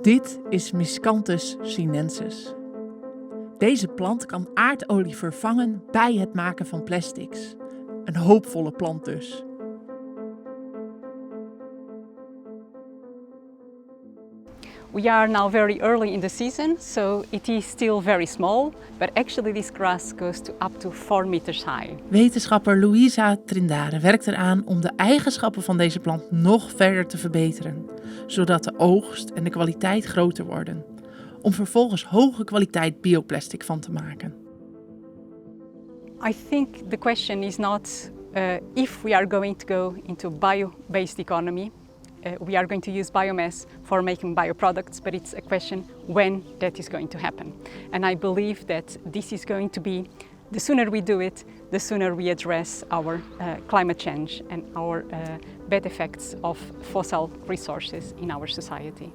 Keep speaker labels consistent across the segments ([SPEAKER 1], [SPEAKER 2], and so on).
[SPEAKER 1] Dit is Miscanthus sinensis. Deze plant kan aardolie vervangen bij het maken van plastics. Een hoopvolle plant dus.
[SPEAKER 2] We are now very early in the season, so it is still very small, but actually this grass goes to up to 4 meters high.
[SPEAKER 1] Wetenschapper Luisa Trindade werkt eraan om de eigenschappen van deze plant nog verder te verbeteren, zodat de oogst en de kwaliteit groter worden, om vervolgens hoge kwaliteit bioplastic van te maken.
[SPEAKER 2] I think the question is not if we are going to go into bio-based economy. We are going to use biomass for making bioproducts, but it's a question when that is going to happen. And I believe that this is going to be, the sooner we do it, the sooner we address our climate change and our bad effects of fossil resources in our society.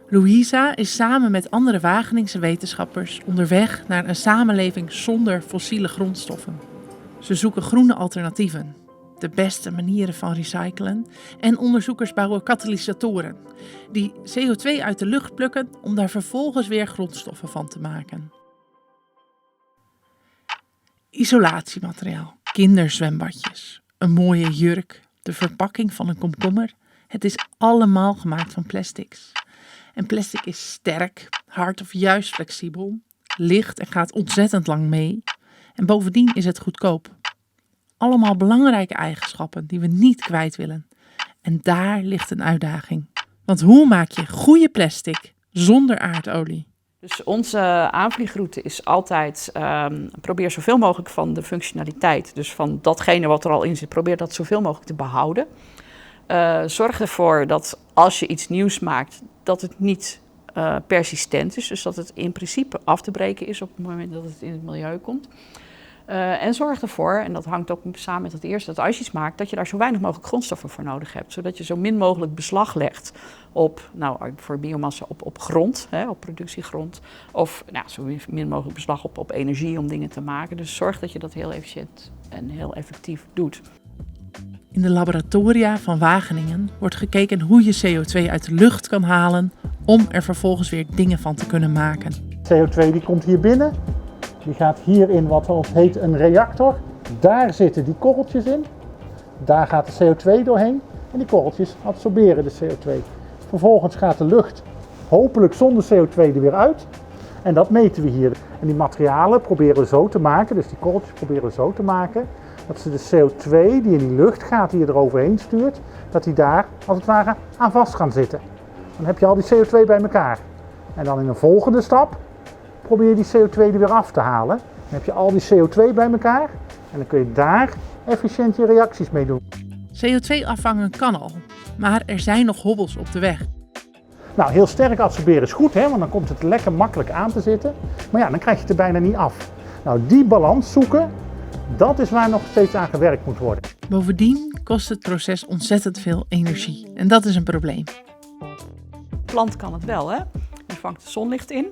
[SPEAKER 1] Luisa is samen met andere Wageningse wetenschappers onderweg naar een samenleving zonder fossiele grondstoffen. Ze zoeken groene alternatieven, de beste manieren van recyclen en onderzoekers bouwen katalysatoren die CO2 uit de lucht plukken om daar vervolgens weer grondstoffen van te maken. Isolatiemateriaal, kinderzwembadjes, een mooie jurk, de verpakking van een komkommer. Het is allemaal gemaakt van plastics. En plastic is sterk, hard of juist flexibel, licht en gaat ontzettend lang mee. En bovendien is het goedkoop. Allemaal belangrijke eigenschappen die we niet kwijt willen. En daar ligt een uitdaging. Want hoe maak je goede plastic zonder aardolie?
[SPEAKER 3] Dus onze aanvliegroute is altijd, probeer zoveel mogelijk van de functionaliteit, dus van datgene wat er al in zit, probeer dat zoveel mogelijk te behouden. Zorg ervoor dat als je iets nieuws maakt, dat het niet persistent is. Dus dat het in principe af te breken is op het moment dat het in het milieu komt. En zorg ervoor, en dat hangt ook samen met het eerste, dat als je iets maakt, dat je daar zo weinig mogelijk grondstoffen voor nodig hebt. Zodat je zo min mogelijk beslag legt op, nou voor biomassa op grond, op productiegrond. Of zo min mogelijk beslag op energie om dingen te maken. Dus zorg dat je dat heel efficiënt en heel effectief doet.
[SPEAKER 1] In de laboratoria van Wageningen wordt gekeken hoe je CO2 uit de lucht kan halen om er vervolgens weer dingen van te kunnen maken.
[SPEAKER 4] CO2 die komt hier binnen, die gaat hier in wat heet een reactor. Daar zitten die korreltjes in, daar gaat de CO2 doorheen en die korreltjes absorberen de CO2. Vervolgens gaat de lucht hopelijk zonder CO2 er weer uit en dat meten we hier. En die materialen proberen we zo te maken, dus die korreltjes proberen we zo te maken, dat ze de CO2 die in die lucht gaat, die je eroverheen stuurt, dat die daar als het ware aan vast gaan zitten. Dan heb je al die CO2 bij elkaar. En dan in een volgende stap probeer je die CO2 er weer af te halen. Dan heb je al die CO2 bij elkaar en dan kun je daar efficiënt je reacties mee doen.
[SPEAKER 1] CO2 afvangen kan al, maar er zijn nog hobbels op de weg.
[SPEAKER 4] Nou, heel sterk absorberen is goed, want dan komt het lekker makkelijk aan te zitten. Maar ja, dan krijg je het er bijna niet af. Nou, die balans zoeken, dat is waar nog steeds aan gewerkt moet worden.
[SPEAKER 1] Bovendien kost het proces ontzettend veel energie en dat is een probleem.
[SPEAKER 3] De plant kan het wel, die vangt het zonlicht in.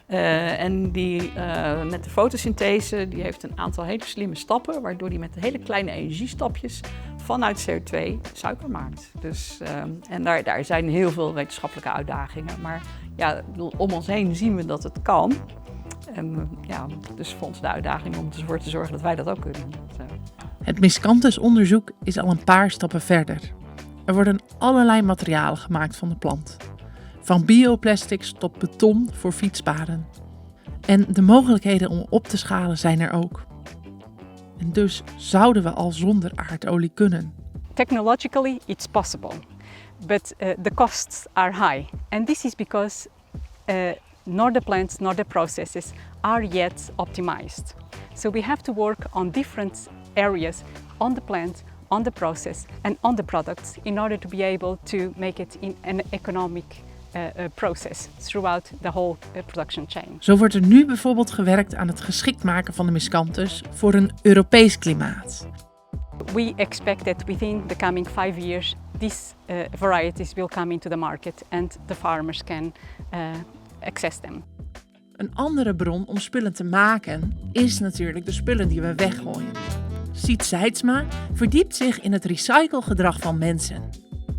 [SPEAKER 3] En die met de fotosynthese, die heeft een aantal hele slimme stappen, waardoor die met hele kleine energiestapjes vanuit CO2 suiker maakt. Dus, en daar zijn heel veel wetenschappelijke uitdagingen. Maar ja, om ons heen zien we dat het kan. En dus voor ons de uitdaging om ervoor te zorgen dat wij dat ook kunnen. Zo.
[SPEAKER 1] Het Miscanthus-onderzoek is al een paar stappen verder. Er worden allerlei materialen gemaakt van de plant. Van bioplastics tot beton voor fietspaden. En de mogelijkheden om op te schalen zijn er ook. En dus zouden we al zonder aardolie kunnen.
[SPEAKER 2] Technologically, it's possible, but the costs are high. And this is because nor the plants nor the processes are yet optimized. So we have to work on different areas on the plant, on the process and on the products in order to be able to make it in an economic process throughout the whole production chain.
[SPEAKER 1] Zo wordt er nu bijvoorbeeld gewerkt aan het geschikt maken van de Miscanthus voor een Europees klimaat.
[SPEAKER 2] We expect that within the coming 5 years these varieties will come into the market and the farmers can access them.
[SPEAKER 1] Een andere bron om spullen te maken is natuurlijk de spullen die we weggooien. Siet Seidsma verdiept zich in het recyclegedrag van mensen.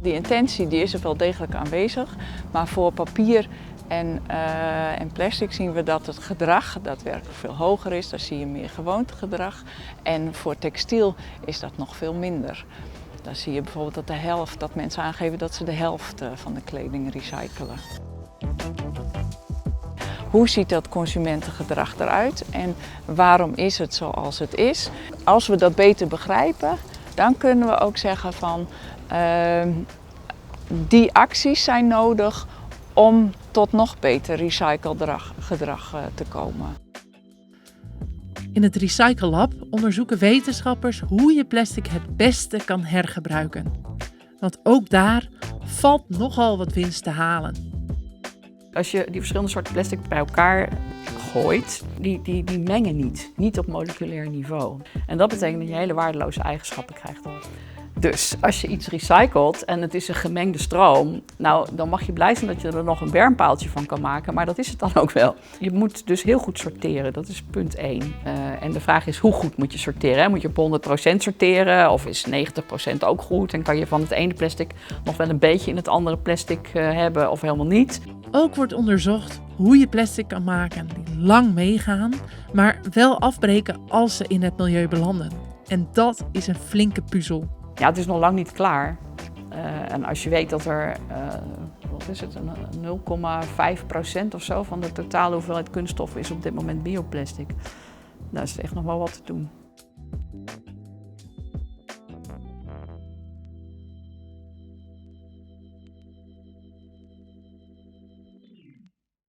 [SPEAKER 5] Die intentie die is er wel degelijk aanwezig, maar voor papier en plastic zien we dat het gedrag daadwerkelijk veel hoger is. Daar zie je meer gewoontegedrag. En voor textiel is dat nog veel minder. Dan zie je bijvoorbeeld dat mensen aangeven dat ze de helft van de kleding recyclen. Hoe ziet dat consumentengedrag eruit en waarom is het zoals het is? Als we dat beter begrijpen, dan kunnen we ook zeggen van die acties zijn nodig om tot nog beter recyclegedrag te komen.
[SPEAKER 1] In het Recycle Lab onderzoeken wetenschappers hoe je plastic het beste kan hergebruiken. Want ook daar valt nogal wat winst te halen.
[SPEAKER 3] Als je die verschillende soorten plastic bij elkaar gooit, die mengen niet op moleculair niveau. En dat betekent dat je hele waardeloze eigenschappen krijgt. Dus als je iets recycelt en het is een gemengde stroom, nou dan mag je blij zijn dat je er nog een bermpaaltje van kan maken, maar dat is het dan ook wel. Je moet dus heel goed sorteren, dat is punt 1. En de vraag is hoe goed moet je sorteren? Hè? Moet je op 100% sorteren of is 90% ook goed? En kan je van het ene plastic nog wel een beetje in het andere plastic hebben of helemaal niet?
[SPEAKER 1] Ook wordt onderzocht hoe je plastic kan maken die lang meegaan, maar wel afbreken als ze in het milieu belanden. En dat is een flinke puzzel.
[SPEAKER 3] Ja, het is nog lang niet klaar. En als je weet dat er, wat is het, 0,5% of zo van de totale hoeveelheid kunststof is op dit moment bioplastic. Dan is er echt nog wel wat te doen.